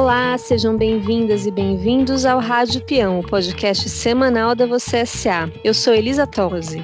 Olá, sejam bem-vindas e bem-vindos ao Rádio Peão, o podcast semanal da Você S.A. Eu sou Elisa Tosi.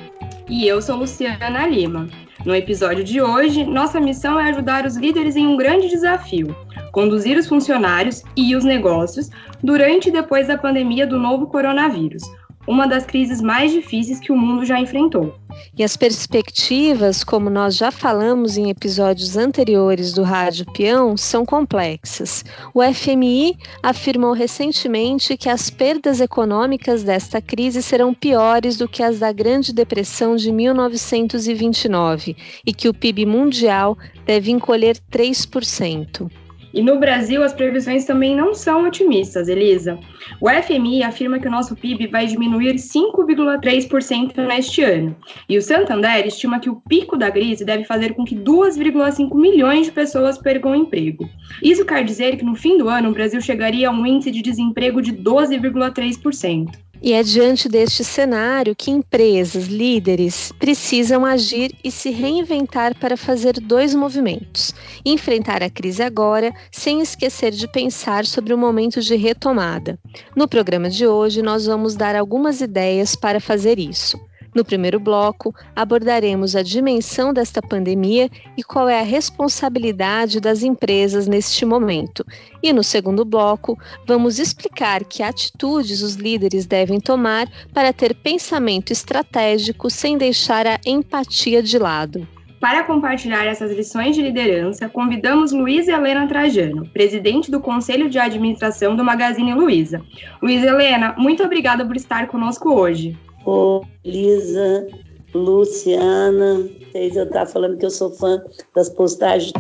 E eu sou Luciana Lima. No episódio de hoje, nossa missão é ajudar os líderes em um grande desafio: conduzir os funcionários e os negócios durante e depois da pandemia do novo coronavírus, uma das crises mais difíceis que o mundo já enfrentou. E as perspectivas, como nós já falamos em episódios anteriores do Rádio Peão, são complexas. O FMI afirmou recentemente que as perdas econômicas desta crise serão piores do que as da Grande Depressão de 1929 e que o PIB mundial deve encolher 3%. E no Brasil, as previsões também não são otimistas, Elisa. O FMI afirma que o nosso PIB vai diminuir 5,3% neste ano. E o Santander estima que o pico da crise deve fazer com que 2,5 milhões de pessoas percam o emprego. Isso quer dizer que no fim do ano o Brasil chegaria a um índice de desemprego de 12,3%. E é diante deste cenário que empresas, líderes, precisam agir e se reinventar para fazer dois movimentos: enfrentar a crise agora, sem esquecer de pensar sobre o momento de retomada. No programa de hoje, nós vamos dar algumas ideias para fazer isso. No primeiro bloco, abordaremos a dimensão desta pandemia e qual é a responsabilidade das empresas neste momento. E no segundo bloco, vamos explicar que atitudes os líderes devem tomar para ter pensamento estratégico sem deixar a empatia de lado. Para compartilhar essas lições de liderança, convidamos Luiza Helena Trajano, presidente do Conselho de Administração do Magazine Luiza. Luiza Helena, muito obrigada por estar conosco hoje. Ô, Lisa, Luciana, eu estava falando que eu sou fã das postagens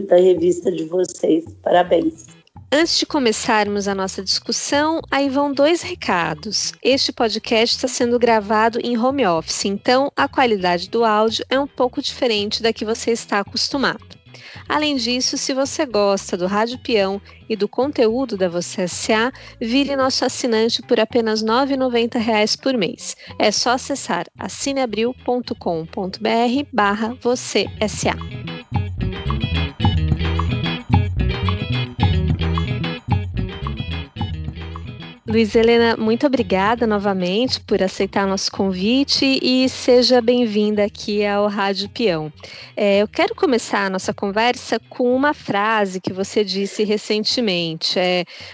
da revista de vocês. Parabéns. Antes de começarmos a nossa discussão, aí vão dois recados. Este podcast está sendo gravado em home office, então a qualidade do áudio é um pouco diferente da que você está acostumado. Além disso, se você gosta do Rádio Peão e do conteúdo da Você S.A., vire nosso assinante por apenas R$ 9,90 por mês. É só acessar assineabril.com.br/vocêsa. Luiza Helena, muito obrigada novamente por aceitar nosso convite e seja bem-vinda aqui ao Rádio Peão. Eu quero começar a nossa conversa com uma frase que você disse recentemente.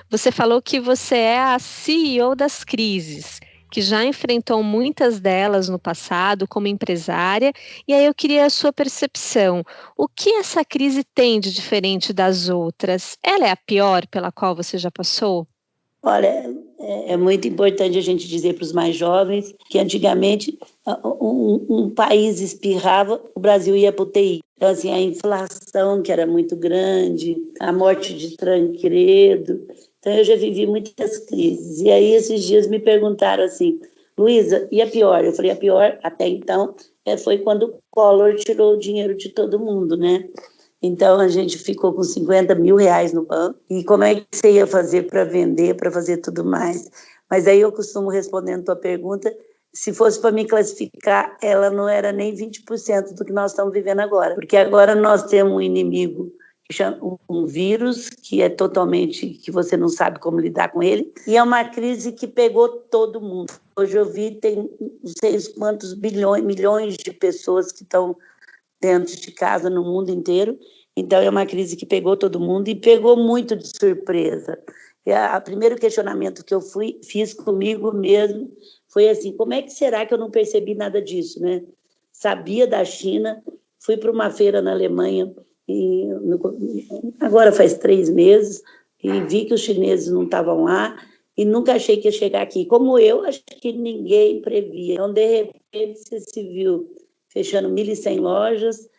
Você falou que você é a CEO das crises, que já enfrentou muitas delas no passado como empresária, e aí eu queria a sua percepção. O que essa crise tem de diferente das outras? Ela é a pior pela qual você já passou? Olha, é muito importante a gente dizer para os mais jovens que antigamente um país espirrava, o Brasil ia para o UTI. Então, assim, a inflação que era muito grande, a morte de Tancredo. Então, eu já vivi muitas crises. E aí, esses dias me perguntaram assim, Luiza, e a pior? Eu falei, a pior, até então, foi quando o Collor tirou o dinheiro de todo mundo, né? Então, a gente ficou com R$50 mil no banco. E como é que você ia fazer para vender, para fazer tudo mais? Mas aí eu costumo respondendo a tua pergunta, se fosse para me classificar, ela não era nem 20% do que nós estamos vivendo agora. Porque agora nós temos um inimigo, que chama um vírus, que é totalmente, que você não sabe como lidar com ele. E é uma crise que pegou todo mundo. Hoje eu vi, tem não sei quantos milhões de pessoas que estão dentro de casa no mundo inteiro. Então, é uma crise que pegou todo mundo e pegou muito de surpresa. E o primeiro questionamento que eu fiz comigo mesmo foi assim, como é que será que eu não percebi nada disso, né? Sabia da China, fui para uma feira na Alemanha, agora faz 3 meses, e vi que os chineses não estavam lá, e nunca achei que ia chegar aqui. Como eu, acho que ninguém previa. Então, de repente, você se viu fechando 1.100 lojas,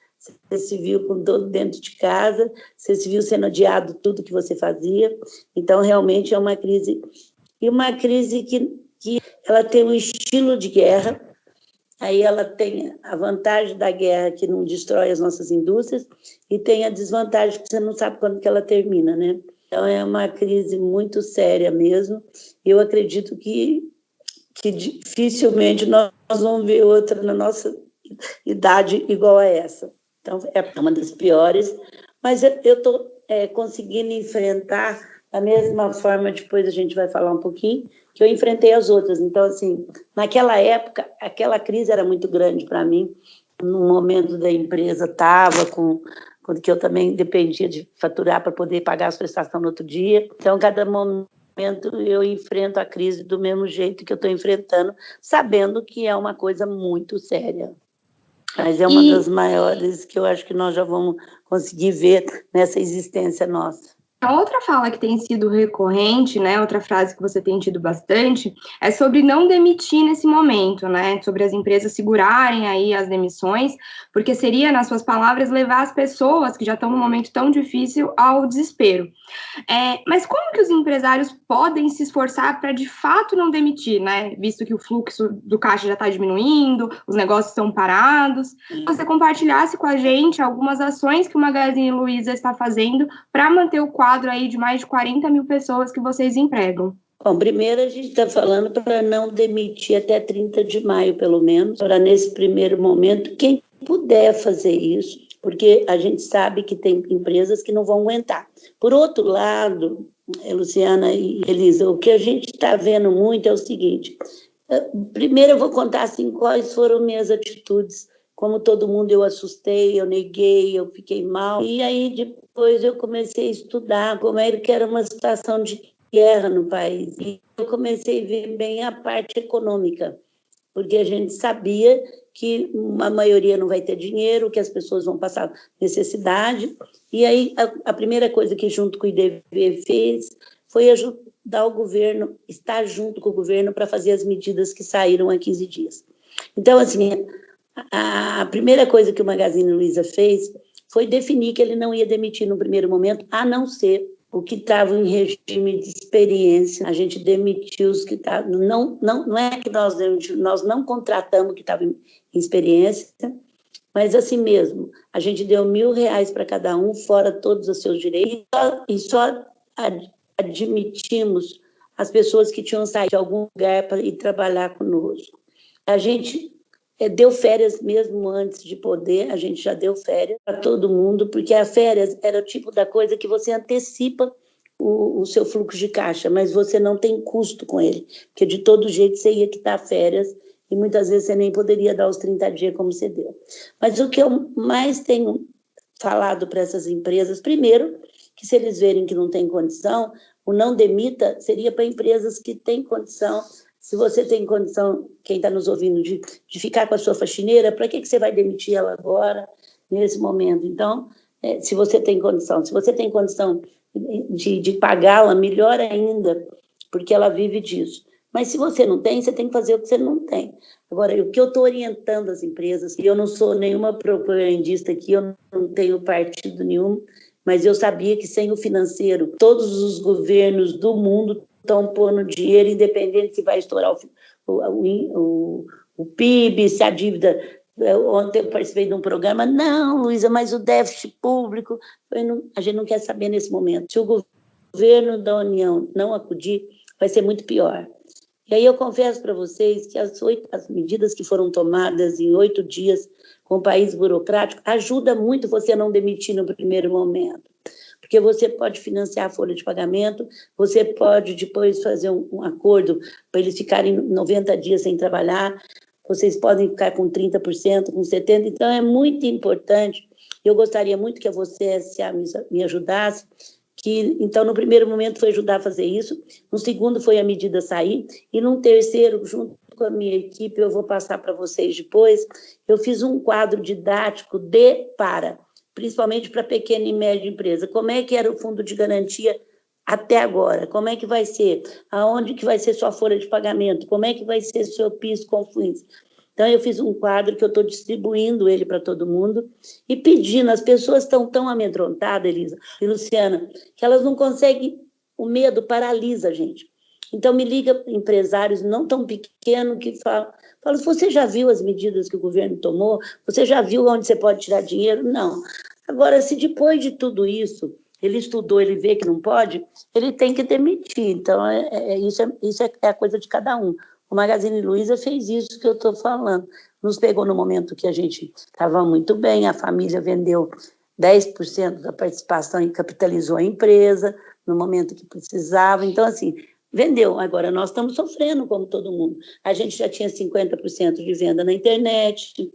você se viu com todo dentro de casa, você se viu sendo odiado tudo que você fazia. Então, realmente é uma crise. E uma crise que ela tem um estilo de guerra, aí ela tem a vantagem da guerra que não destrói as nossas indústrias e tem a desvantagem que você não sabe quando que ela termina, né? Então, é uma crise muito séria mesmo. Eu acredito que dificilmente nós vamos ver outra na nossa idade igual a essa. Então, é uma das piores, mas eu estou conseguindo enfrentar Da mesma forma, depois a gente vai falar um pouquinho, que eu enfrentei as outras. Então, assim, naquela época, aquela crise era muito grande para mim. No momento da empresa estava quando que eu também dependia de faturar para poder pagar as prestações no outro dia. Então, cada momento eu enfrento a crise do mesmo jeito que eu estou enfrentando, sabendo que é uma coisa muito séria. Mas é uma das maiores que eu acho que nós já vamos conseguir ver nessa existência nossa. A outra fala que tem sido recorrente, né, outra frase que você tem tido bastante, é sobre não demitir nesse momento, né, sobre as empresas segurarem aí as demissões, porque seria, nas suas palavras, levar as pessoas que já estão num momento tão difícil ao desespero. Mas como que os empresários podem se esforçar para, de fato, não demitir, né, visto que o fluxo do caixa já está diminuindo, os negócios estão parados? Se você compartilhasse com a gente algumas ações que o Magazine Luiza está fazendo para manter o quadro aí de mais de 40 mil pessoas que vocês empregam. Bom, primeiro a gente está falando para não demitir até 30 de maio, pelo menos, para nesse primeiro momento, quem puder fazer isso, porque a gente sabe que tem empresas que não vão aguentar. Por outro lado, Luciana e Elisa, o que a gente está vendo muito é o seguinte, primeiro eu vou contar assim, quais foram minhas atitudes. Como todo mundo, eu assustei, eu neguei, eu fiquei mal. E aí, depois, eu comecei a estudar como era que era uma situação de guerra no país. E eu comecei a ver bem a parte econômica, porque a gente sabia que a maioria não vai ter dinheiro, que as pessoas vão passar necessidade. E aí, a primeira coisa que, junto com o IDV, fez foi ajudar o governo, estar junto com o governo para fazer as medidas que saíram há 15 dias. Então, assim, a primeira coisa que o Magazine Luiza fez foi definir que ele não ia demitir no primeiro momento, a não ser o que estava em regime de experiência. A gente demitiu os que estavam... Não é que nós demitimos, nós não contratamos o que estava em experiência, mas assim mesmo, a gente deu R$1.000 para cada um, fora todos os seus direitos, e só admitimos as pessoas que tinham saído de algum lugar para ir trabalhar conosco. A gente deu férias mesmo antes de poder, a gente já deu férias para todo mundo, porque as férias era o tipo da coisa que você antecipa o seu fluxo de caixa, mas você não tem custo com ele, porque de todo jeito você ia quitar férias e muitas vezes você nem poderia dar os 30 dias como você deu. Mas o que eu mais tenho falado para essas empresas, primeiro, que se eles verem que não tem condição, o não demita seria para empresas que têm condição. Se você tem condição, quem está nos ouvindo, de ficar com a sua faxineira, para que você vai demitir ela agora, nesse momento? Então, se você tem condição de pagá-la, melhor ainda, porque ela vive disso. Mas se você não tem, você tem que fazer o que você não tem. Agora, o que eu estou orientando as empresas, e eu não sou nenhuma propagandista aqui, eu não tenho partido nenhum, mas eu sabia que sem o financeiro, todos os governos do mundo estão pondo dinheiro, independente se vai estourar o PIB, se a dívida... Ontem eu participei de um programa, não, Luísa, mas o déficit público, a gente não quer saber nesse momento. Se o governo da União não acudir, vai ser muito pior. E aí eu confesso para vocês que as medidas que foram tomadas em 8 dias com o país burocrático ajuda muito você a não demitir no primeiro momento. Porque você pode financiar a folha de pagamento, você pode depois fazer um acordo para eles ficarem 90 dias sem trabalhar, vocês podem ficar com 30%, com 70%, então é muito importante. Eu gostaria muito que a você me ajudasse, que então no primeiro momento foi ajudar a fazer isso, no segundo foi a medida sair, e no terceiro, junto com a minha equipe, eu vou passar para vocês depois, eu fiz um quadro didático principalmente para pequena e média empresa. Como é que era o fundo de garantia até agora? Como é que vai ser? Aonde que vai ser sua folha de pagamento? Como é que vai ser seu PIS com FUNS? Então, eu fiz um quadro que eu estou distribuindo ele para todo mundo e pedindo, as pessoas estão tão amedrontadas, Elisa e Luciana, que elas não conseguem, o medo paralisa a gente. Então, me liga empresários não tão pequenos que falam, você já viu as medidas que o governo tomou? Você já viu onde você pode tirar dinheiro? Não. Agora, se depois de tudo isso, ele estudou, ele vê que não pode, ele tem que demitir. Então, isso é a coisa de cada um. O Magazine Luiza fez isso que eu estou falando. Nos pegou no momento que a gente estava muito bem, a família vendeu 10% da participação e capitalizou a empresa, no momento que precisava. Então, assim, vendeu. Agora, nós estamos sofrendo, como todo mundo. A gente já tinha 50% de venda na internet,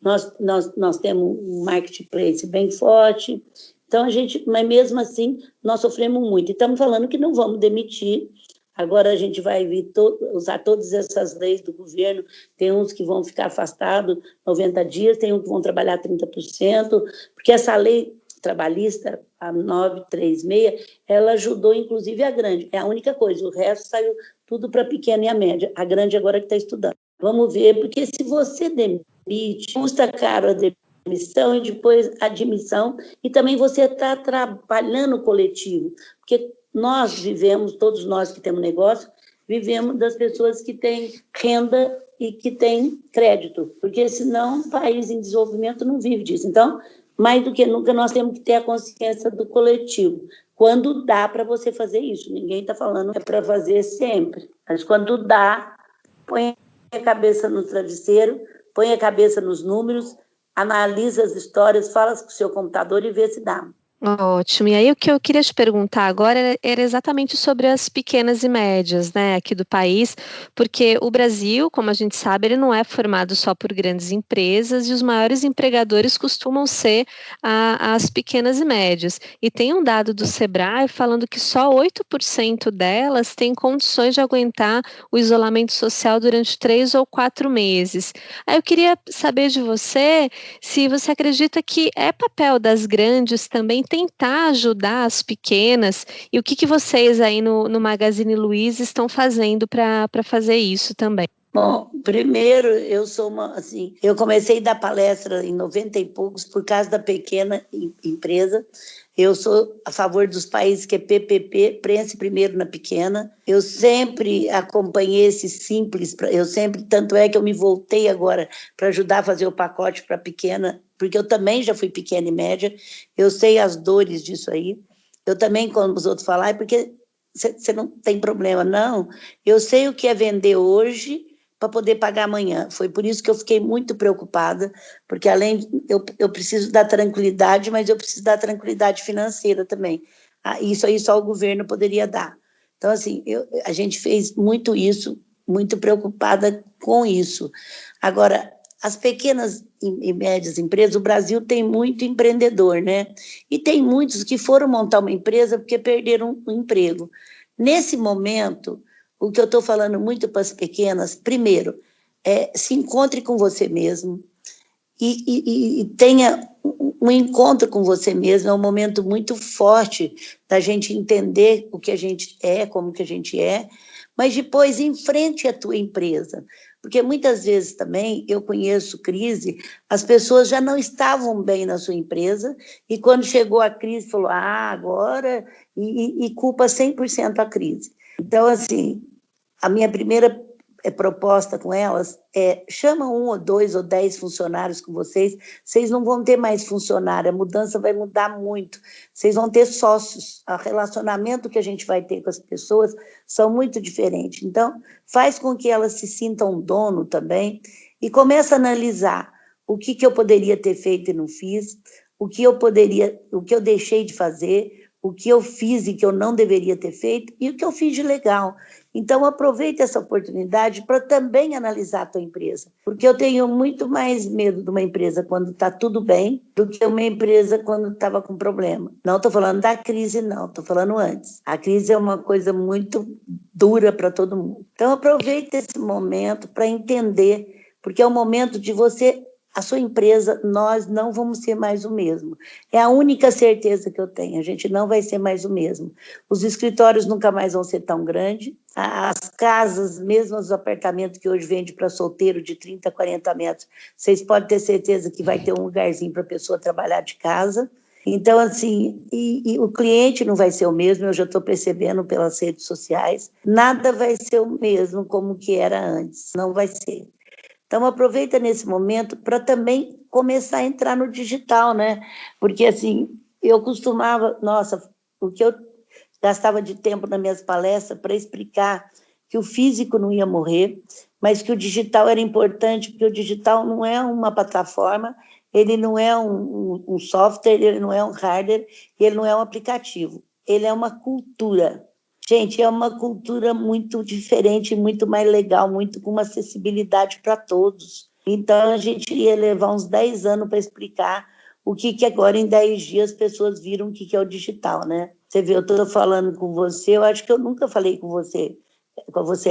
nós temos um marketplace bem forte. Então, mas mesmo assim, nós sofremos muito. E estamos falando que não vamos demitir. Agora a gente vai usar todas essas leis do governo. Tem uns que vão ficar afastados 90 dias, tem uns que vão trabalhar 30%, porque essa lei trabalhista, a 936, ela ajudou, inclusive, a grande. É a única coisa, o resto saiu tudo para a pequena e a média. A grande agora que está estudando. Vamos ver, porque se você demite, custa caro a demissão e depois a admissão, e também você está trabalhando coletivo, porque nós vivemos, todos nós que temos negócio, vivemos das pessoas que têm renda e que têm crédito, porque senão um país em desenvolvimento não vive disso. Então, mais do que nunca, nós temos que ter a consciência do coletivo. Quando dá para você fazer isso, ninguém está falando que é para fazer sempre, mas quando dá, põe a cabeça no travesseiro, põe a cabeça nos números, analisa as histórias, fala com o seu computador e vê se dá. Ótimo. E aí o que eu queria te perguntar agora era exatamente sobre as pequenas e médias, né, aqui do país, porque o Brasil, como a gente sabe, ele não é formado só por grandes empresas e os maiores empregadores costumam ser as pequenas e médias. E tem um dado do Sebrae falando que só 8% delas têm condições de aguentar o isolamento social durante 3 ou 4 meses. Aí eu queria saber de você se você acredita que é papel das grandes também tentar ajudar as pequenas, e o que vocês aí no Magazine Luiza estão fazendo para fazer isso também? Bom, primeiro, eu comecei a dar palestra em 90 e poucos por causa da pequena empresa. Eu sou a favor dos países que é PPP, pense primeiro na pequena. Eu sempre acompanhei esse simples, tanto é que eu me voltei agora para ajudar a fazer o pacote para pequena, porque eu também já fui pequena e média, eu sei as dores disso aí. Eu também, quando os outros falam, porque você não tem problema, não. Eu sei o que é vender hoje para poder pagar amanhã. Foi por isso que eu fiquei muito preocupada, porque além eu preciso da tranquilidade, mas eu preciso da tranquilidade financeira também. Isso aí só o governo poderia dar. Então, assim, a gente fez muito isso, muito preocupada com isso. Agora, as pequenas e médias empresas, o Brasil tem muito empreendedor, né? E tem muitos que foram montar uma empresa porque perderam o emprego. Nesse momento, o que eu estou falando muito para as pequenas, primeiro, se encontre com você mesmo e tenha um encontro com você mesmo. É um momento muito forte da gente entender o que a gente é, como que a gente é, mas depois enfrente a tua empresa. Porque muitas vezes também, eu conheço crise, as pessoas já não estavam bem na sua empresa e quando chegou a crise, falou, agora, e culpa 100% a crise. Então, assim, a minha primeira proposta com elas chama 1 ou 2 ou 10 funcionários com vocês não vão ter mais funcionário, a mudança vai mudar muito, vocês vão ter sócios, o relacionamento que a gente vai ter com as pessoas são muito diferentes, então faz com que elas se sintam dono também e começa a analisar o que eu poderia ter feito e não fiz, o que eu deixei de fazer, o que eu fiz e que eu não deveria ter feito e o que eu fiz de legal. Então, aproveite essa oportunidade para também analisar a tua empresa, porque eu tenho muito mais medo de uma empresa quando está tudo bem do que uma empresa quando estava com problema. Não estou falando da crise, não, estou falando antes. A crise é uma coisa muito dura para todo mundo. Então, aproveite esse momento para entender, porque é o momento de você... A sua empresa, nós não vamos ser mais o mesmo. É a única certeza que eu tenho, a gente não vai ser mais o mesmo. Os escritórios nunca mais vão ser tão grandes, as casas, mesmo os apartamentos que hoje vende para solteiro de 30, 40 metros, vocês podem ter certeza que vai ter um lugarzinho para a pessoa trabalhar de casa. Então, assim, e o cliente não vai ser o mesmo, eu já estou percebendo pelas redes sociais, nada vai ser o mesmo como que era antes, não vai ser. Então, aproveita nesse momento para também começar a entrar no digital, né? Porque, assim, eu costumava... Nossa, o que eu gastava de tempo nas minhas palestras para explicar que o físico não ia morrer, mas que o digital era importante, porque o digital não é uma plataforma, ele não é um software, ele não é um hardware, ele não é um aplicativo. ele é uma cultura. Gente, é uma cultura muito diferente, muito mais legal, muito com uma acessibilidade para todos. Então, a gente ia levar uns 10 anos para explicar o que agora, em 10 dias, as pessoas viram o que é o digital, né? Você vê, eu estou falando com você, eu acho que eu nunca falei com você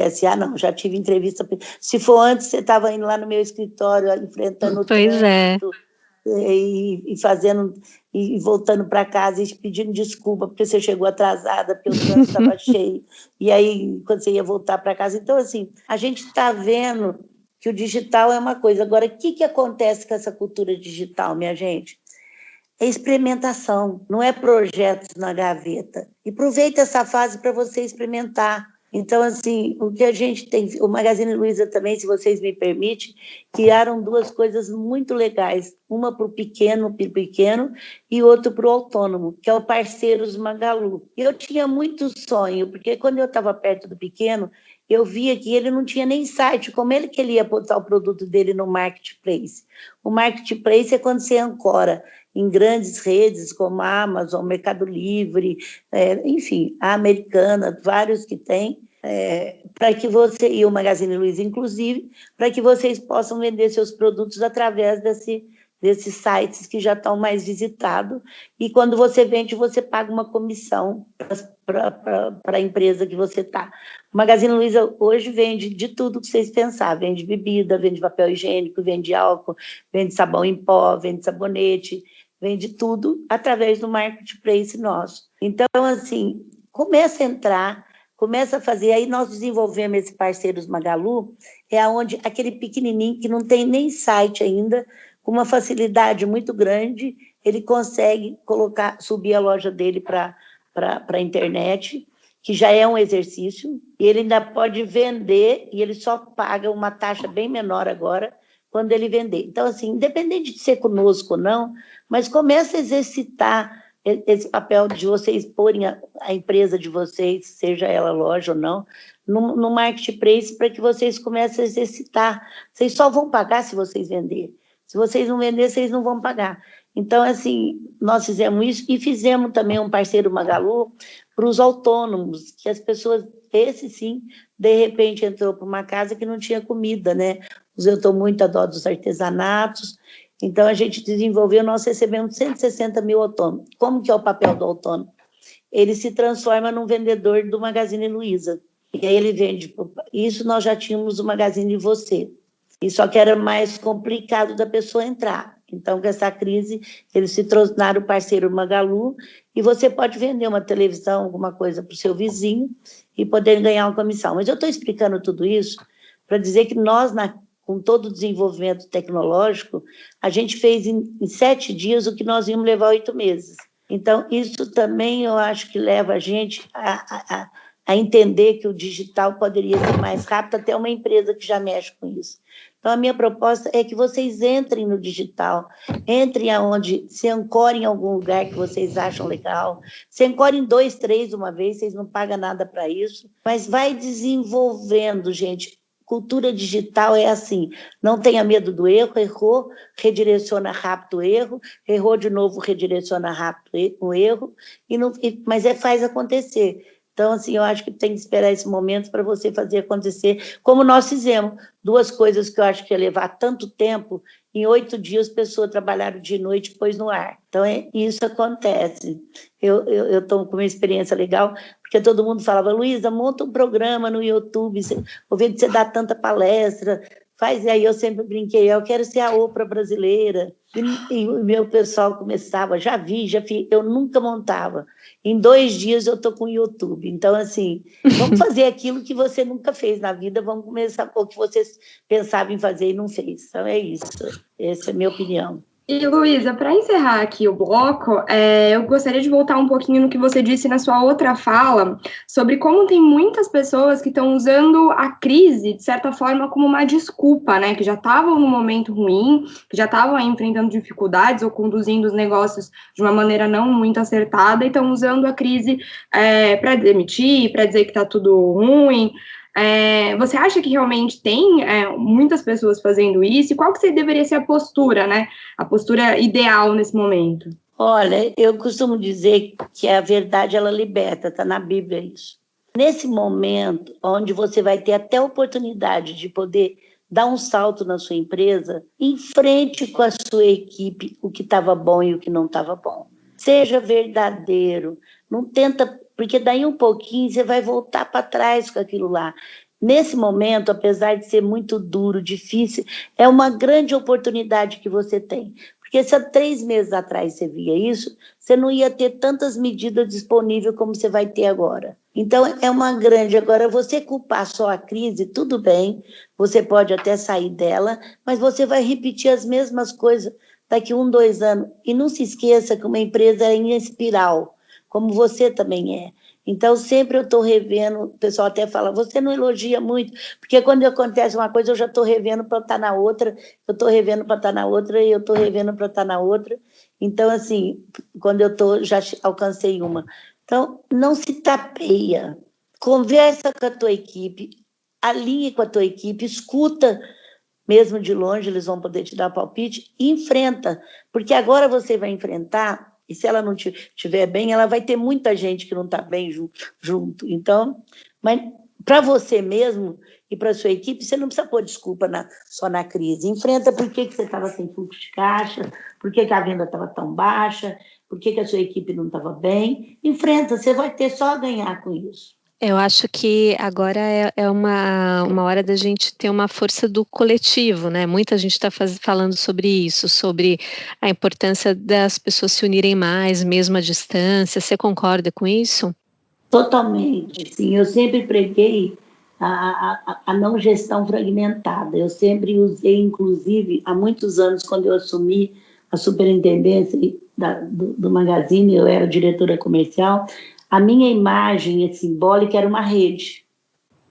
SA, não, já tive entrevista. Se for antes, você estava indo lá no meu escritório, enfrentando o trânsito, e fazendo, e voltando para casa e pedindo desculpa porque você chegou atrasada, porque o trânsito estava cheio, e aí quando você ia voltar para casa. Então, assim, a gente está vendo que o digital é uma coisa. Agora, o que acontece com essa cultura digital, minha gente? É experimentação, não é projetos na gaveta. E aproveita essa fase para você experimentar. Então, assim, o que a gente tem... O Magazine Luiza também, se vocês me permitem, criaram 2 coisas muito legais. Uma para o pequeno e outra para o autônomo, que é o Parceiros Magalu. Eu tinha muito sonho, porque quando eu estava perto do pequeno, eu via que ele não tinha nem site. Como que ele ia botar o produto dele no marketplace? O marketplace é quando você ancora em grandes redes como a Amazon, Mercado Livre, enfim, a Americana, vários que tem, para que você, e o Magazine Luiza, inclusive, para que vocês possam vender seus produtos através desses sites que já estão mais visitados, e quando você vende, você paga uma comissão para a empresa que você está. O Magazine Luiza hoje vende de tudo que vocês pensar, vende bebida, vende papel higiênico, vende álcool, vende sabão em pó, vende sabonete, vende tudo através do marketplace nosso. Então, assim, começa a entrar, começa a fazer, aí nós desenvolvemos esse Parceiros Magalu, é onde aquele pequenininho que não tem nem site ainda, com uma facilidade muito grande, ele consegue subir a loja dele para a internet, que já é um exercício, e ele ainda pode vender, e ele só paga uma taxa bem menor agora, quando ele vender. Então, assim, independente de ser conosco ou não, mas começa a exercitar esse papel de vocês porem a empresa de vocês, seja ela loja ou não, no marketplace, para que vocês comecem a exercitar. Vocês só vão pagar se vocês venderem. Se vocês não venderem, vocês não vão pagar. Então, assim, nós fizemos isso e fizemos também um Parceiro Magalu para os autônomos, que as pessoas, esse sim, de repente entrou para uma casa que não tinha comida, né? Eu estou muito a dó dos artesanatos, então a gente desenvolveu, nós recebemos 160 mil autônomos. Como que é o papel do autônomo? Ele se transforma num vendedor do Magazine Luiza, e aí ele vende, isso nós já tínhamos o Magazine Você, e só que era mais complicado da pessoa entrar. Então, com essa crise, eles se tornaram Parceiro Magalu, e você pode vender uma televisão, alguma coisa para o seu vizinho, e poder ganhar uma comissão. Mas eu estou explicando tudo isso para dizer que nós, com todo o desenvolvimento tecnológico, a gente fez em 7 dias o que nós íamos levar 8 meses. Então, isso também eu acho que leva a gente a entender que o digital poderia ser mais rápido, até uma empresa que já mexe com isso. Então, a minha proposta é que vocês entrem no digital, entrem aonde, se ancorem em algum lugar que vocês acham legal, se ancorem 2, 3 uma vez, vocês não pagam nada para isso, mas vai desenvolvendo, gente. Cultura digital é assim, não tenha medo do erro, errou, redireciona rápido o erro, errou de novo, redireciona rápido o erro, mas faz acontecer. Então, assim, eu acho que tem que esperar esse momento para você fazer acontecer, como nós fizemos. 2 coisas que eu acho que ia levar tanto tempo, em 8 dias, pessoas trabalharam de noite e pôs no ar. Então, isso acontece. Eu estou com uma experiência legal, porque todo mundo falava, Luiza, monta um programa no YouTube, ouvindo você dar tanta palestra, faz, e aí eu sempre brinquei, eu quero ser a Oprah brasileira. E o meu pessoal começava, já vi, eu nunca montava. Em 2 dias eu estou com o YouTube. Então, assim, vamos fazer aquilo que você nunca fez na vida, vamos começar o que você pensava em fazer e não fez. Então, é isso. Essa é a minha opinião. E, Luiza, para encerrar aqui o bloco, eu gostaria de voltar um pouquinho no que você disse na sua outra fala, sobre como tem muitas pessoas que estão usando a crise, de certa forma, como uma desculpa, né? Que já estavam num momento ruim, que já estavam enfrentando dificuldades ou conduzindo os negócios de uma maneira não muito acertada e estão usando a crise para demitir, para dizer que está tudo ruim. Você acha que realmente tem muitas pessoas fazendo isso? E qual que deveria ser a postura, né? A postura ideal nesse momento? Olha, eu costumo dizer que a verdade, ela liberta, está na Bíblia isso. Nesse momento, onde você vai ter até a oportunidade de poder dar um salto na sua empresa, enfrente com a sua equipe o que estava bom e o que não estava bom. Seja verdadeiro, não tenta, porque daí um pouquinho você vai voltar para trás com aquilo lá. Nesse momento, apesar de ser muito duro, difícil, é uma grande oportunidade que você tem. Porque se há 3 meses atrás você via isso, você não ia ter tantas medidas disponíveis como você vai ter agora. Então, é uma grande... Agora, você culpar só a crise, tudo bem, você pode até sair dela, mas você vai repetir as mesmas coisas daqui 1, 2 anos. E não se esqueça que uma empresa é em espiral, como você também é. Então, sempre eu estou revendo, o pessoal até fala, você não elogia muito, porque quando acontece uma coisa, eu já estou revendo para estar na outra, eu estou revendo para estar na outra, e eu estou revendo para estar na outra. Então, assim, quando eu já alcancei uma. Então, não se tapeia, conversa com a tua equipe, alinhe com a tua equipe, escuta, mesmo de longe, eles vão poder te dar palpite, e enfrenta, porque agora você vai enfrentar. E se ela não estiver bem, ela vai ter muita gente que não está bem junto. Então, mas para você mesmo e para a sua equipe, você não precisa pôr desculpa só na crise. Enfrenta por que você estava sem fluxo de caixa, por que a venda estava tão baixa, por que a sua equipe não estava bem. Enfrenta, você vai ter só a ganhar com isso. Eu acho que agora é uma hora da gente ter uma força do coletivo, né? Muita gente está falando sobre isso, sobre a importância das pessoas se unirem mais, mesmo à distância. Você concorda com isso? Totalmente, sim. Eu sempre preguei a não gestão fragmentada. Eu sempre usei, inclusive, há muitos anos, quando eu assumi a superintendência do Magazine, eu era diretora comercial, a minha imagem simbólica era uma rede,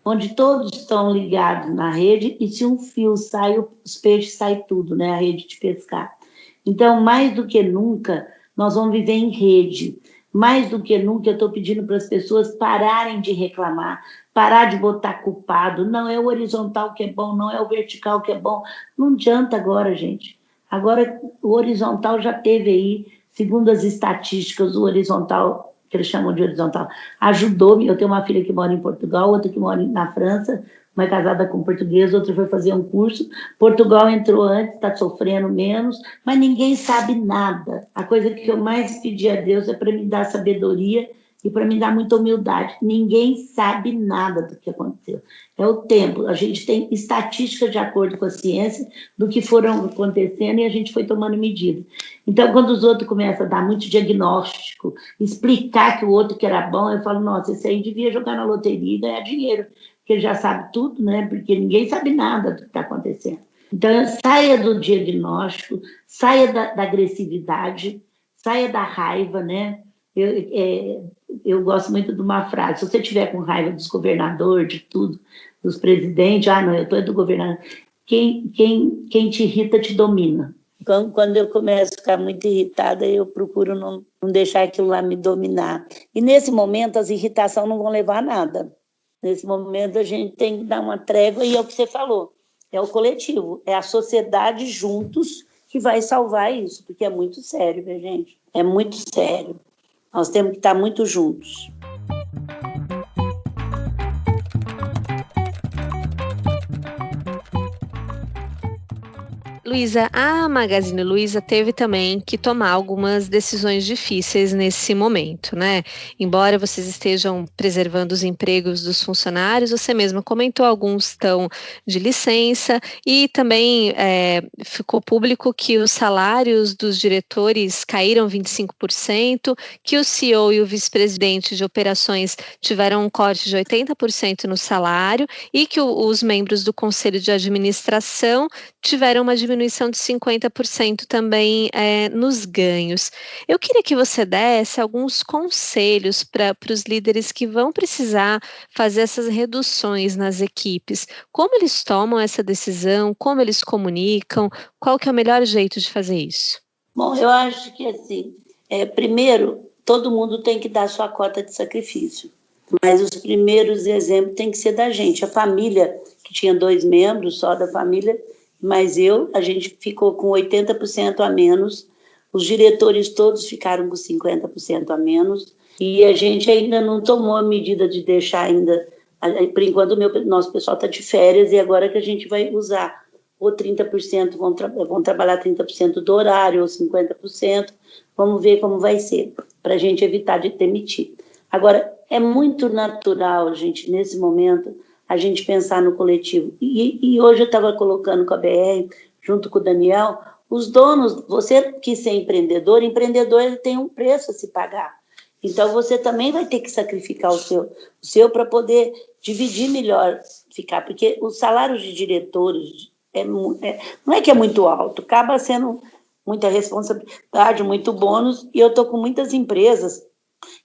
onde todos estão ligados na rede, e se um fio sai, os peixes saem tudo, né? A rede de pescar. Então, mais do que nunca, nós vamos viver em rede. Mais do que nunca, eu estou pedindo para as pessoas pararem de reclamar, parar de botar culpado. Não é o horizontal que é bom, não é o vertical que é bom. Não adianta agora, gente. Agora, o horizontal já teve aí, segundo as estatísticas, o horizontal, que eles chamam de horizontal, ajudou-me. Eu tenho uma filha que mora em Portugal, outra que mora na França, uma é casada com português, outra foi fazer um curso. Portugal entrou antes, está sofrendo menos, mas ninguém sabe nada. A coisa que eu mais pedi a Deus é para me dar sabedoria e para me dar muita humildade. Ninguém sabe nada do que aconteceu. É o tempo. A gente tem estatísticas de acordo com a ciência do que foram acontecendo e a gente foi tomando medidas. Então, quando os outros começam a dar muito diagnóstico, explicar que o outro que era bom, eu falo, nossa, esse aí devia jogar na loteria e ganhar dinheiro, porque ele já sabe tudo, né? Porque ninguém sabe nada do que está acontecendo. Então, saia do diagnóstico, saia da agressividade, saia da raiva, né? Eu gosto muito de uma frase, se você estiver com raiva dos governadores, de tudo, dos presidentes, não, eu estou do governador, quem te irrita te domina. Então, quando eu começo a ficar muito irritada, eu procuro não deixar aquilo lá me dominar. E nesse momento, as irritações não vão levar a nada. Nesse momento, a gente tem que dar uma trégua, e é o que você falou, é o coletivo, é a sociedade juntos que vai salvar isso, porque é muito sério, minha gente, é muito sério. Nós temos que estar muito juntos. Luísa, a Magazine Luiza teve também que tomar algumas decisões difíceis nesse momento, né? Embora vocês estejam preservando os empregos dos funcionários, você mesma comentou, alguns estão de licença, e também ficou público que os salários dos diretores caíram 25%, que o CEO e o vice-presidente de operações tiveram um corte de 80% no salário, e que os membros do conselho de administração tiveram uma diminuição de 50% também nos ganhos. Eu queria que você desse alguns conselhos para os líderes que vão precisar fazer essas reduções nas equipes. Como eles tomam essa decisão, como eles comunicam, qual que é o melhor jeito de fazer isso? Bom, eu acho que assim, primeiro, todo mundo tem que dar sua cota de sacrifício, mas os primeiros exemplos têm que ser da gente. A família, que tinha 2 membros só da família, mas a gente ficou com 80% a menos os diretores todos ficaram com 50% a menos, e a gente ainda não tomou a medida de deixar ainda, por enquanto nosso pessoal está de férias, e agora que a gente vai usar ou 30%, vão trabalhar 30% do horário, ou 50%, vamos ver como vai ser, para a gente evitar de demitir. Agora, é muito natural, gente, nesse momento, a gente pensar no coletivo. E hoje eu estava colocando com a BR, junto com o Daniel, os donos, você que ser empreendedor ele tem um preço a se pagar. Então, você também vai ter que sacrificar o seu para poder dividir melhor, ficar, porque os salários de diretores não é que é muito alto, acaba sendo muita responsabilidade, muito bônus, e eu estou com muitas empresas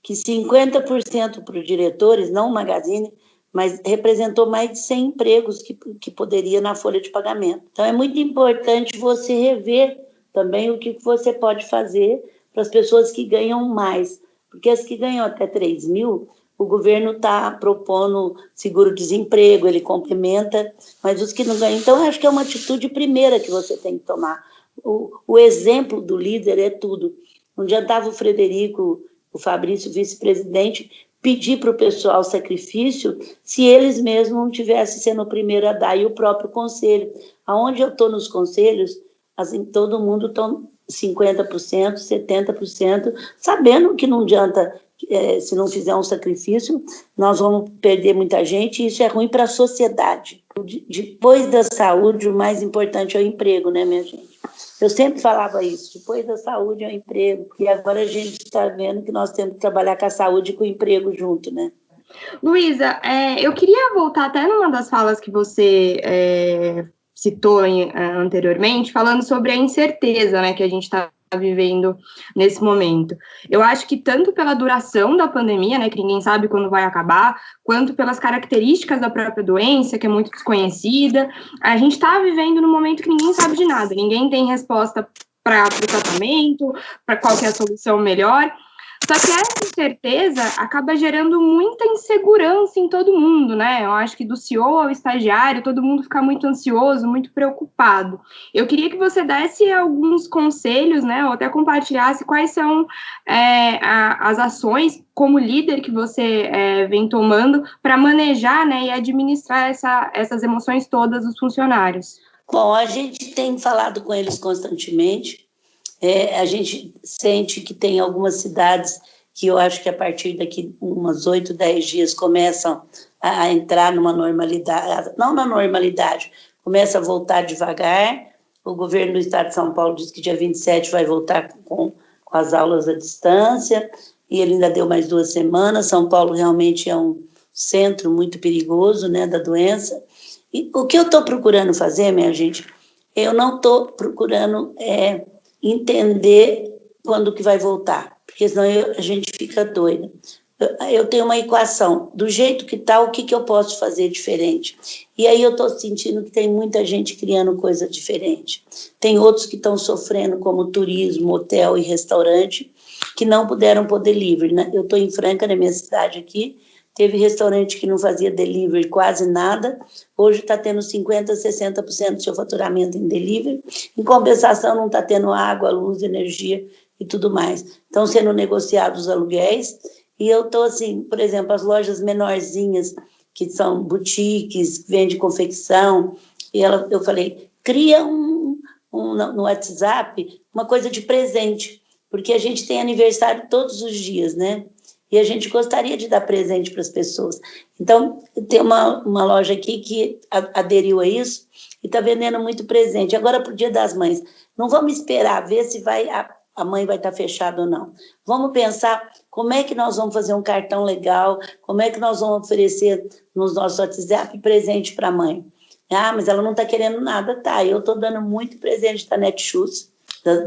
que 50% para os diretores, não o Magazine, mas representou mais de 100 empregos que poderia na folha de pagamento. Então, é muito importante você rever também o que você pode fazer para as pessoas que ganham mais, porque as que ganham até 3 mil, o governo está propondo seguro-desemprego, ele complementa, mas os que não ganham... Então, eu acho que é uma atitude primeira que você tem que tomar. O exemplo do líder é tudo. Um dia estava o Frederico, o Fabrício, vice-presidente, pedir para o pessoal sacrifício se eles mesmos não tivessem sendo o primeiro a dar, e o próprio conselho. Aonde eu estou nos conselhos, assim, todo mundo está 50%, 70%, sabendo que não adianta, se não fizer um sacrifício, nós vamos perder muita gente, e isso é ruim para a sociedade. Depois da saúde, o mais importante é o emprego, né, minha gente? Eu sempre falava isso, depois da saúde é o emprego, e agora a gente está vendo que nós temos que trabalhar com a saúde e com o emprego junto, né? Luísa, eu queria voltar até numa das falas que você citou anteriormente, falando sobre a incerteza, né, que a gente está vivendo nesse momento. Eu acho que tanto pela duração da pandemia, né, que ninguém sabe quando vai acabar, quanto pelas características da própria doença, que é muito desconhecida, a gente está vivendo num momento que ninguém sabe de nada, ninguém tem resposta para o tratamento, para qual que é a solução melhor. Só que essa incerteza acaba gerando muita insegurança em todo mundo, né? Eu acho que do CEO ao estagiário, todo mundo fica muito ansioso, muito preocupado. Eu queria que você desse alguns conselhos, né? Ou até compartilhasse quais são as ações como líder que você vem tomando para manejar, né, e administrar essas emoções todas dos funcionários. Bom, a gente tem falado com eles constantemente. A gente sente que tem algumas cidades que eu acho que a partir daqui umas 8, 10 dias começam a entrar numa normalidade, não na normalidade, começa a voltar devagar. O governo do estado de São Paulo diz que dia 27 vai voltar com as aulas à distância, e ele ainda deu mais 2 semanas. São Paulo realmente é um centro muito perigoso, né, da doença. E o que eu estou procurando fazer, minha gente, eu não estou procurando entender quando que vai voltar, porque senão a gente fica doida. Eu tenho uma equação, do jeito que está, o que eu posso fazer diferente? E aí eu estou sentindo que tem muita gente criando coisa diferente. Tem outros que estão sofrendo, como turismo, hotel e restaurante, que não puderam pôr delivery, né? Eu estou em Franca, na minha cidade aqui, teve restaurante que não fazia delivery quase nada, hoje está tendo 50%, 60% do seu faturamento em delivery, em compensação não está tendo água, luz, energia e tudo mais. Estão sendo negociados os aluguéis, e eu estou assim, por exemplo, as lojas menorzinhas, que são boutiques, que vendem confecção, e eu falei, cria no WhatsApp uma coisa de presente, porque a gente tem aniversário todos os dias, né? E a gente gostaria de dar presente para as pessoas. Então, tem uma loja aqui que aderiu a isso e está vendendo muito presente. Agora, para o Dia das Mães, não vamos esperar ver se a mãe vai estar fechada ou não. Vamos pensar como é que nós vamos fazer um cartão legal, como é que nós vamos oferecer nos nossos WhatsApp presente para a mãe. Ah, mas ela não está querendo nada. Tá, eu estou dando muito presente da Netshoes,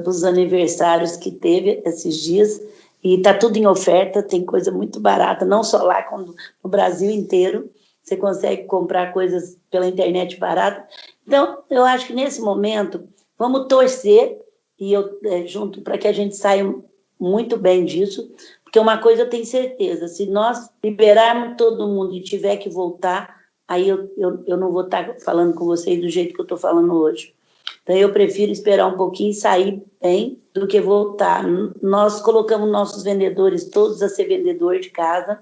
dos aniversários que teve esses dias, e está tudo em oferta, tem coisa muito barata, não só lá, como no Brasil inteiro. Você consegue comprar coisas pela internet barata. Então, eu acho que nesse momento, vamos torcer, e eu junto para que a gente saia muito bem disso, porque uma coisa eu tenho certeza, se nós liberarmos todo mundo e tiver que voltar, aí eu não vou estar falando com vocês do jeito que eu estou falando hoje. Então, eu prefiro esperar um pouquinho e sair bem do que voltar. Nós colocamos nossos vendedores todos a ser vendedor de casa,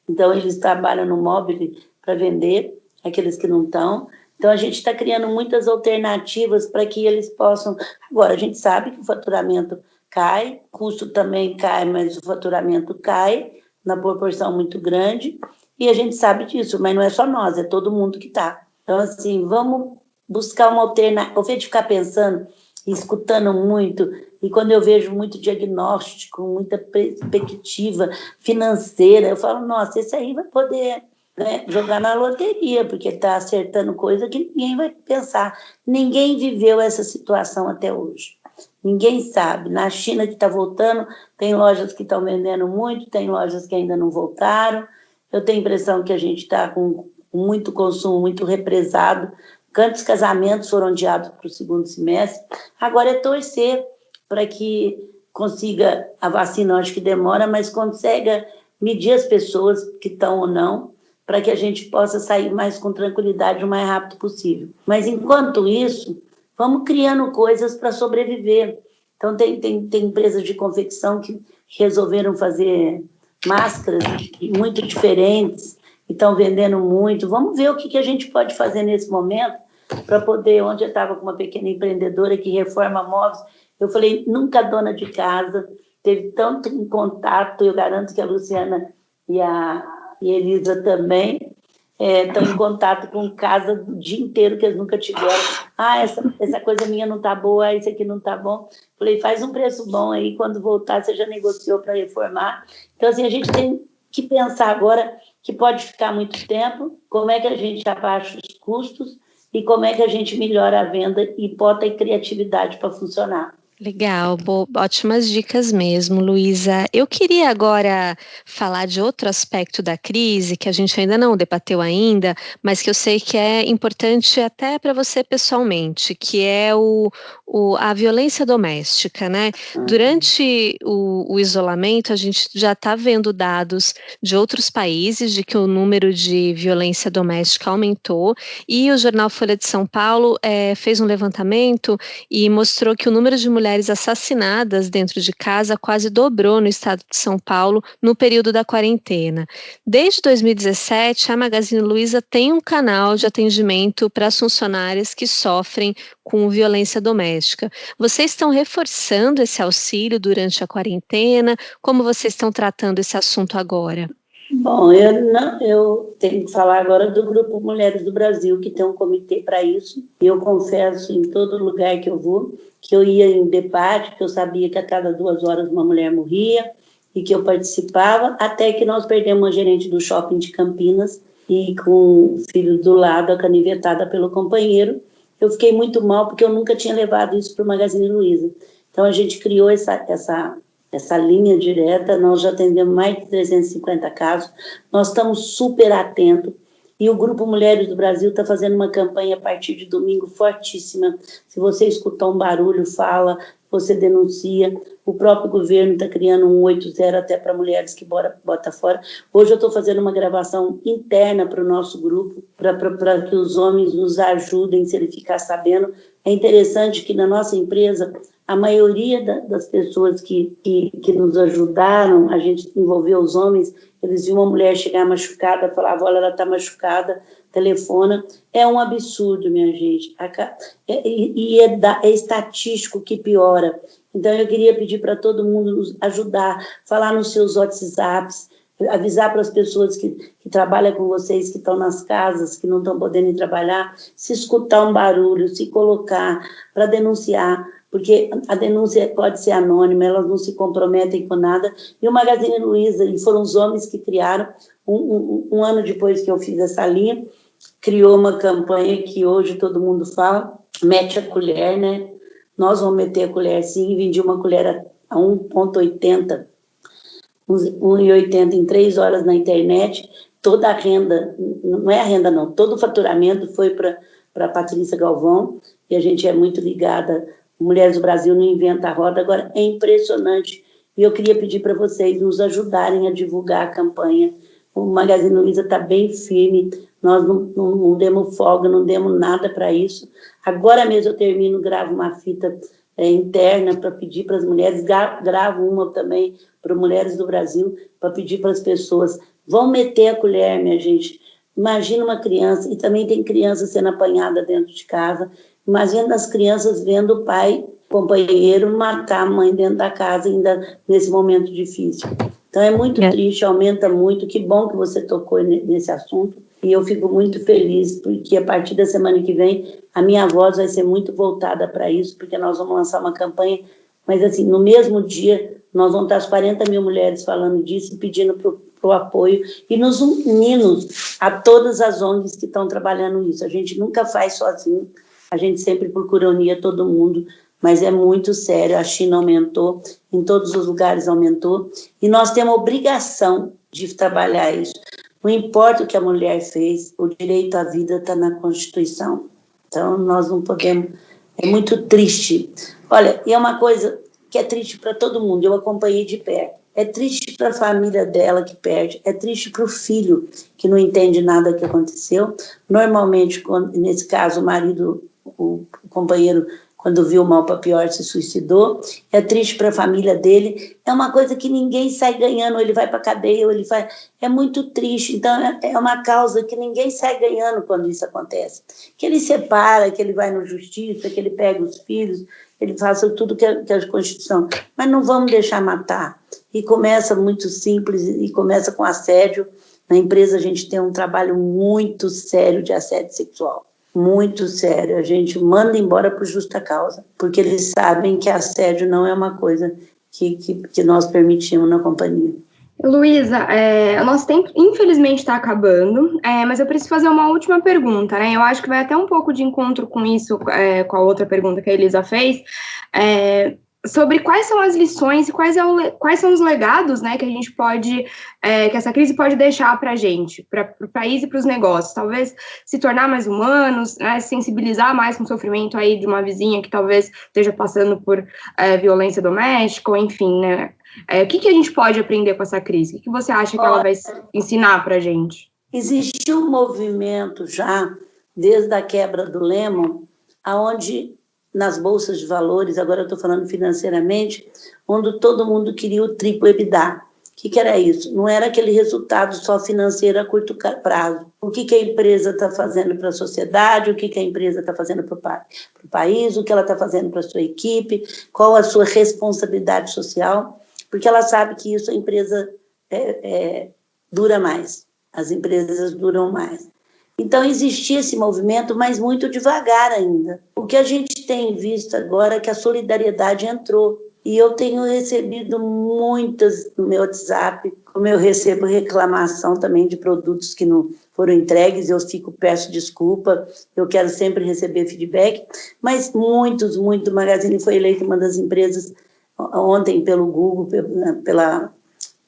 então eles trabalham no móvel para vender, aqueles que não estão. Então, a gente está criando muitas alternativas para que eles possam... Agora, a gente sabe que o faturamento cai, o custo também cai, mas o faturamento cai na proporção muito grande, e a gente sabe disso, mas não é só nós, é todo mundo que está. Então, assim, vamos buscar uma alternativa, ao invés de ficar pensando e escutando muito, e quando eu vejo muito diagnóstico, muita perspectiva financeira, eu falo, nossa, esse aí vai poder, né, jogar na loteria, porque está acertando coisa que ninguém vai pensar. Ninguém viveu essa situação até hoje. Ninguém sabe. Na China que está voltando, tem lojas que estão vendendo muito, tem lojas que ainda não voltaram. Eu tenho a impressão que a gente está com muito consumo, muito represado. Quantos casamentos foram adiados para o segundo semestre? Agora é torcer para que consiga a vacina, acho que demora, mas consiga medir as pessoas que estão ou não, para que a gente possa sair mais com tranquilidade o mais rápido possível. Mas, enquanto isso, vamos criando coisas para sobreviver. Então, tem empresas de confecção que resolveram fazer máscaras muito diferentes, e estão vendendo muito. Vamos ver o que a gente pode fazer nesse momento para poder... Onde eu estava com uma pequena empreendedora que reforma móveis, eu falei, nunca a dona de casa teve tanto em contato, eu garanto que a Luciana e a Elisa também estão em contato com casa o dia inteiro, que eles nunca tiveram. Essa coisa minha não está boa, isso aqui não está bom. Falei, faz um preço bom aí, quando voltar você já negociou para reformar. Então, assim, a gente tem que pensar agora que pode ficar muito tempo, como é que a gente abaixa os custos e como é que a gente melhora a venda e bota a criatividade para funcionar. Legal, ótimas dicas mesmo, Luísa. Eu queria agora falar de outro aspecto da crise que a gente ainda não debateu ainda, mas que eu sei que é importante até para você pessoalmente, que é a violência doméstica, né? Durante o isolamento, a gente já está vendo dados de outros países de que o número de violência doméstica aumentou, e o jornal Folha de São Paulo fez um levantamento e mostrou que o número de mulheres assassinadas dentro de casa quase dobrou no estado de São Paulo no período da quarentena. Desde 2017, a Magazine Luiza tem um canal de atendimento para as funcionárias que sofrem com violência doméstica. Vocês estão reforçando esse auxílio durante a quarentena? Como vocês estão tratando esse assunto agora? Bom, eu tenho que falar agora do Grupo Mulheres do Brasil, que tem um comitê para isso. Eu confesso, em todo lugar que eu vou, que eu ia em debate, que eu sabia que a cada 2 horas uma mulher morria, e que eu participava, até que nós perdemos uma gerente do shopping de Campinas, e com o filho do lado, a canivetada pelo companheiro. Eu fiquei muito mal, porque eu nunca tinha levado isso para o Magazine Luiza. Então, a gente criou essa linha direta, nós já atendemos mais de 350 casos, nós estamos super atentos, e o Grupo Mulheres do Brasil está fazendo uma campanha a partir de domingo fortíssima. Se você escutar um barulho, fala, você denuncia. O próprio governo está criando um 80 até para mulheres que bota fora. Hoje eu estou fazendo uma gravação interna para o nosso grupo, para que os homens nos ajudem, se ele ficar sabendo. É interessante que na nossa empresa, a maioria das pessoas que nos ajudaram, a gente envolveu os homens, eles viam uma mulher chegar machucada, falavam, olha, ela está machucada, telefona. É um absurdo, minha gente. É estatístico que piora. Então, eu queria pedir para todo mundo nos ajudar, falar nos seus WhatsApps, avisar para as pessoas que trabalham com vocês, que estão nas casas, que não estão podendo ir trabalhar, se escutar um barulho, se colocar para denunciar, porque a denúncia pode ser anônima, elas não se comprometem com nada. E o Magazine Luiza, e foram os homens que criaram, um ano depois que eu fiz essa linha, criou uma campanha que hoje todo mundo fala, mete a colher, né? Nós vamos meter a colher sim, vendi uma colher a 1,80, 1,80 em 3 horas na internet, toda a renda, não é a renda não, todo o faturamento foi para a Patrícia Galvão, e a gente é muito ligada. Mulheres do Brasil não inventa a roda. Agora, é impressionante, e eu queria pedir para vocês nos ajudarem a divulgar a campanha, o Magazine Luiza está bem firme, nós não demos folga, não demos nada para isso. Agora mesmo eu termino, gravo uma fita interna para pedir para as mulheres, gravo uma também para Mulheres do Brasil, para pedir para as pessoas, vão meter a colher, minha gente. Imagina uma criança, e também tem criança sendo apanhada dentro de casa, imagina as crianças vendo o pai, companheiro, matar a mãe dentro da casa, ainda nesse momento difícil. Então é muito triste, aumenta muito, que bom que você tocou nesse assunto, e eu fico muito feliz, porque a partir da semana que vem, a minha voz vai ser muito voltada para isso, porque nós vamos lançar uma campanha, mas assim, no mesmo dia, nós vamos estar as 40 mil mulheres falando disso, pedindo para o apoio, e nos unindo a todas as ONGs que estão trabalhando isso. A gente nunca faz sozinho, a gente sempre procura unir a todo mundo, mas é muito sério, a China aumentou, em todos os lugares aumentou, e nós temos a obrigação de trabalhar isso. Não importa o que a mulher fez, o direito à vida está na Constituição. Então, nós não podemos... É muito triste. Olha, e é uma coisa que é triste para todo mundo, eu acompanhei de perto. É triste para a família dela que perde, é triste para o filho que não entende nada que aconteceu. Normalmente, nesse caso, o marido, o companheiro, quando viu mal para pior, se suicidou. É triste para a família dele. É uma coisa que ninguém sai ganhando, ou ele vai para a cadeia, ou ele vai... É muito triste. Então, é uma causa que ninguém sai ganhando quando isso acontece. Que ele separa, que ele vai na justiça, que ele pega os filhos, ele faça tudo que a Constituição. Mas não vamos deixar matar. E começa muito simples, e começa com assédio. Na empresa, a gente tem um trabalho muito sério de assédio sexual. Muito sério, a gente manda embora por justa causa, porque eles sabem que assédio não é uma coisa que nós permitimos na companhia. Luísa, o nosso tempo infelizmente está acabando, mas eu preciso fazer uma última pergunta, né? Eu acho que vai até um pouco de encontro com isso, com a outra pergunta que a Elisa fez, sobre quais são as lições e quais são os legados, né, que a gente pode, que essa crise pode deixar para a gente, para o país e para os negócios. Talvez se tornar mais humanos, né, sensibilizar mais com o sofrimento aí de uma vizinha que talvez esteja passando por violência doméstica, ou enfim, né? O que a gente pode aprender com essa crise? O que você acha que ela vai ensinar para a gente? Existiu um movimento já, desde a quebra do Lehman, onde... nas bolsas de valores, agora eu estou falando financeiramente, onde todo mundo queria o triplo EBITDA. O que era isso? Não era aquele resultado só financeiro a curto prazo. O que a empresa está fazendo para a sociedade, o que a empresa está fazendo para o país, o que ela está fazendo para a sua equipe, qual a sua responsabilidade social, porque ela sabe que isso a empresa dura mais, as empresas duram mais. Então, existia esse movimento, mas muito devagar ainda. O que a gente tem visto agora é que a solidariedade entrou. E eu tenho recebido muitas no meu WhatsApp, como eu recebo reclamação também de produtos que não foram entregues, eu peço desculpa, eu quero sempre receber feedback, mas muito, o Magazine foi eleito uma das empresas ontem pelo Google,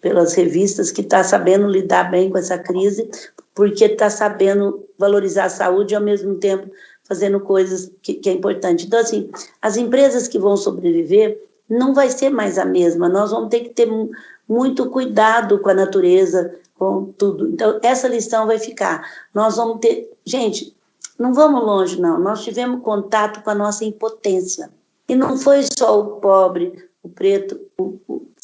pelas revistas, que está sabendo lidar bem com essa crise, porque está sabendo valorizar a saúde e, ao mesmo tempo, fazendo coisas que é importante. Então, assim, as empresas que vão sobreviver não vai ser mais a mesma. Nós vamos ter que ter muito cuidado com a natureza, com tudo. Então, essa lição vai ficar. Nós vamos ter... Gente, não vamos longe, não. Nós tivemos contato com a nossa impotência. E não foi só o pobre, o preto,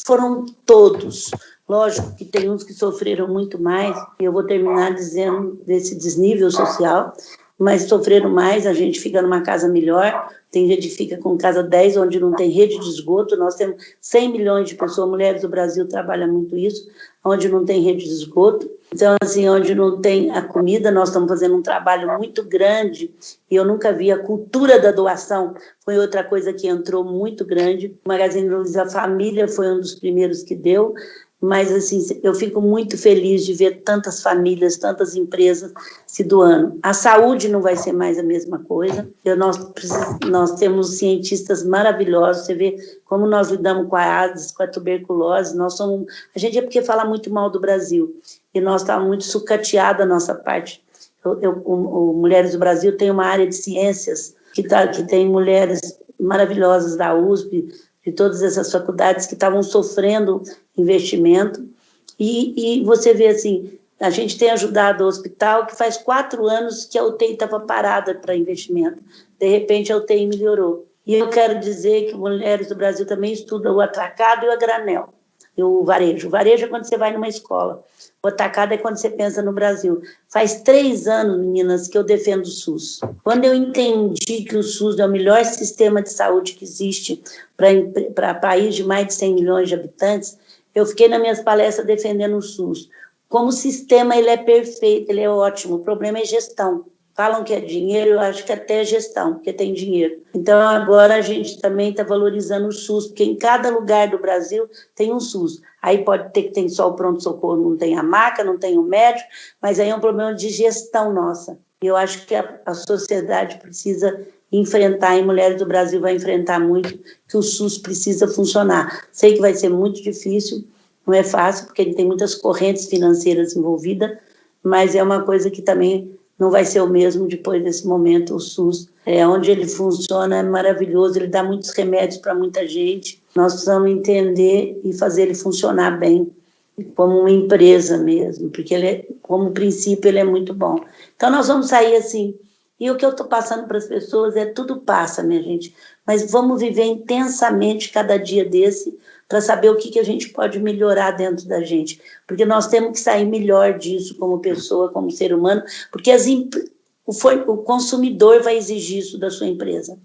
foram todos. Lógico que tem uns que sofreram muito mais, e eu vou terminar dizendo desse desnível social, mas sofreram mais, a gente fica numa casa melhor, tem gente que fica com casa 10, onde não tem rede de esgoto, nós temos 100 milhões de pessoas, Mulheres do Brasil trabalha muito isso, onde não tem rede de esgoto, então assim, onde não tem a comida, nós estamos fazendo um trabalho muito grande, e eu nunca vi a cultura da doação, foi outra coisa que entrou muito grande, o Magazine Luiza Família foi um dos primeiros que deu, mas assim, eu fico muito feliz de ver tantas famílias, tantas empresas se doando. A saúde não vai ser mais a mesma coisa. Nós temos cientistas maravilhosos, você vê como nós lidamos com a AIDS, com a tuberculose, a gente é porque fala muito mal do Brasil, e nós estamos muito sucateados a nossa parte. O Mulheres do Brasil tem uma área de ciências, que tem mulheres maravilhosas da USP, de todas essas faculdades que estavam sofrendo investimento, e você vê assim, A gente tem ajudado o hospital, que faz 4 anos que a UTI estava parada para investimento. De repente, a UTI melhorou. E eu quero dizer que mulheres do Brasil também estudam o atacado e o a granel, e o varejo. O varejo é quando você vai numa escola. O atacado é quando você pensa no Brasil. Faz 3 anos, meninas, que eu defendo o SUS. Quando eu entendi que o SUS é o melhor sistema de saúde que existe para país de mais de 100 milhões de habitantes, eu fiquei nas minhas palestras defendendo o SUS. Como sistema, ele é perfeito, ele é ótimo. O problema é gestão. Falam que é dinheiro, eu acho que até é gestão, porque tem dinheiro. Então, agora a gente também está valorizando o SUS, porque em cada lugar do Brasil tem um SUS. Aí pode ter que tem só o pronto-socorro, não tem a maca, não tem o médico, mas aí é um problema de gestão nossa. E eu acho que a sociedade precisa enfrentar, e Mulheres do Brasil vai enfrentar muito, que o SUS precisa funcionar. Sei que vai ser muito difícil, não é fácil, porque ele tem muitas correntes financeiras envolvidas, mas é uma coisa que também não vai ser o mesmo depois desse momento. O SUS, onde ele funciona, é maravilhoso, ele dá muitos remédios para muita gente. Nós precisamos entender e fazer ele funcionar bem, como uma empresa mesmo, porque como princípio ele é muito bom. Então nós vamos sair assim. E o que eu estou passando para as pessoas tudo passa, minha gente, mas vamos viver intensamente cada dia desse, para saber o que a gente pode melhorar dentro da gente, porque nós temos que sair melhor disso como pessoa, como ser humano, porque o consumidor vai exigir isso da sua empresa.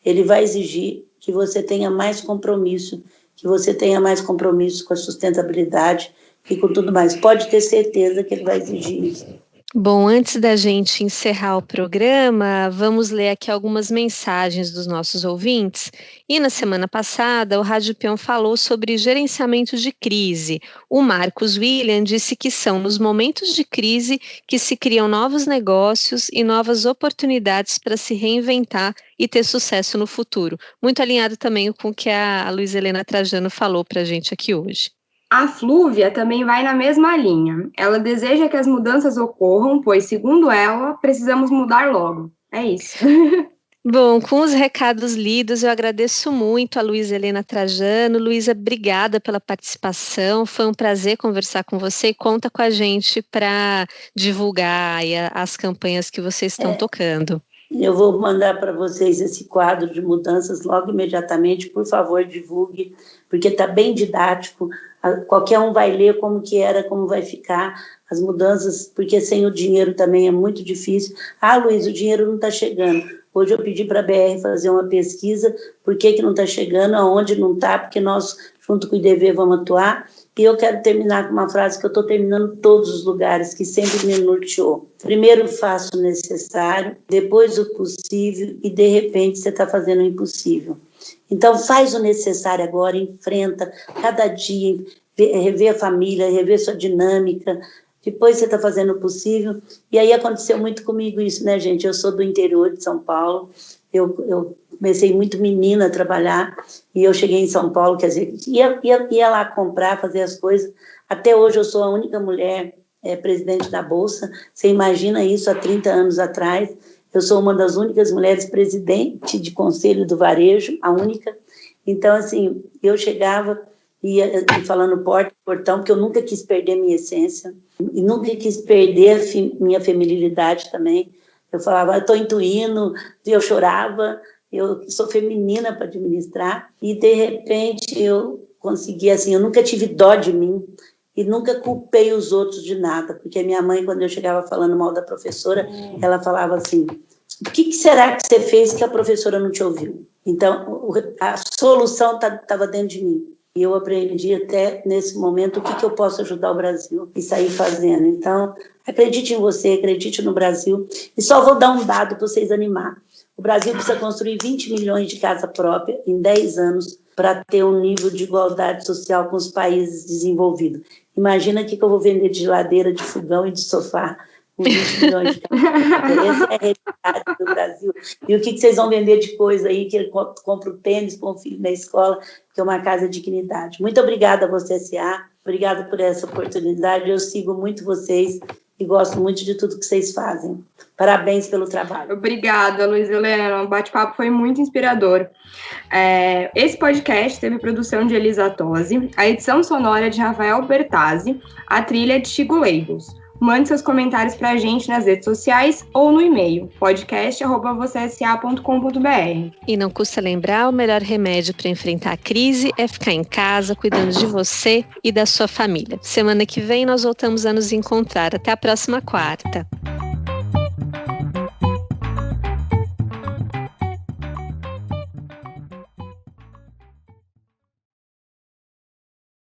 Ele vai exigir que você tenha mais compromisso, com a sustentabilidade e com tudo mais. Pode ter certeza que ele vai exigir isso. Bom, antes da gente encerrar o programa, vamos ler aqui algumas mensagens dos nossos ouvintes. E na semana passada, o Rádio Peão falou sobre gerenciamento de crise. O Marcos William disse que são nos momentos de crise que se criam novos negócios e novas oportunidades para se reinventar e ter sucesso no futuro. Muito alinhado também com o que a Luísa Helena Trajano falou para a gente aqui hoje. A Flúvia também vai na mesma linha. Ela deseja que as mudanças ocorram, pois, segundo ela, precisamos mudar logo. É isso. Bom, com os recados lidos, eu agradeço muito a Luísa Helena Trajano. Luísa, obrigada pela participação. Foi um prazer conversar com você e conta com a gente para divulgar as campanhas que vocês estão tocando. Eu vou mandar para vocês esse quadro de mudanças logo imediatamente. Por favor, divulgue, porque está bem didático. Qualquer um vai ler como que era, como vai ficar as mudanças, porque sem o dinheiro também é muito difícil. Luiz, o dinheiro não está chegando. Hoje eu pedi para a BR fazer uma pesquisa, por que não está chegando, aonde não está, porque nós, junto com o IDV, vamos atuar. E eu quero terminar com uma frase que eu estou terminando em todos os lugares, que sempre me norteou. Primeiro faço o necessário, depois o possível, e de repente você está fazendo o impossível. Então faz o necessário agora, enfrenta cada dia, rever a família, rever sua dinâmica, depois você está fazendo o possível. E aí aconteceu muito comigo isso, né, gente? Eu sou do interior de São Paulo, eu comecei muito menina a trabalhar, e eu cheguei em São Paulo, quer dizer, ia lá comprar, fazer as coisas. Até hoje eu sou a única mulher presidente da Bolsa. Você imagina isso há 30 anos atrás? Eu sou uma das únicas mulheres presidente de conselho do varejo, a única. Então, assim, eu chegava, ia falando portão, porque eu nunca quis perder minha essência, e nunca quis perder minha feminilidade também. Eu falava, eu estou intuindo, eu chorava, eu sou feminina para administrar, e de repente eu consegui, assim, eu nunca tive dó de mim, e nunca culpei os outros de nada, porque minha mãe, quando eu chegava falando mal da professora, ela falava assim, o que será que você fez que a professora não te ouviu? Então, a solução estava dentro de mim. E eu aprendi até nesse momento o que eu posso ajudar o Brasil e sair fazendo. Então, acredite em você, acredite no Brasil. E só vou dar um dado para vocês animar. O Brasil precisa construir 20 milhões de casa própria em 10 anos para ter um nível de igualdade social com os países desenvolvidos. Imagina o que eu vou vender de geladeira, de fogão e de sofá com 20 milhões de casa. Essa é a realidade do Brasil. E o que vocês vão vender de coisa aí, que ele compra o tênis para o filho na escola, que é uma casa de dignidade. Muito obrigada a você, S.A. Obrigada por essa oportunidade. Eu sigo muito vocês e gosto muito de tudo que vocês fazem. Parabéns pelo trabalho. Obrigada, Luísa Helena. O bate-papo foi muito inspirador. Esse podcast teve produção de Elisa Tosi, a edição sonora de Rafael Bertazzi, a trilha de Chico Labels. Mande seus comentários para a gente nas redes sociais ou no e-mail podcast@vocesa.com.br. E não custa lembrar, o melhor remédio para enfrentar a crise é ficar em casa, cuidando de você e da sua família. Semana que vem nós voltamos a nos encontrar. Até a próxima quarta.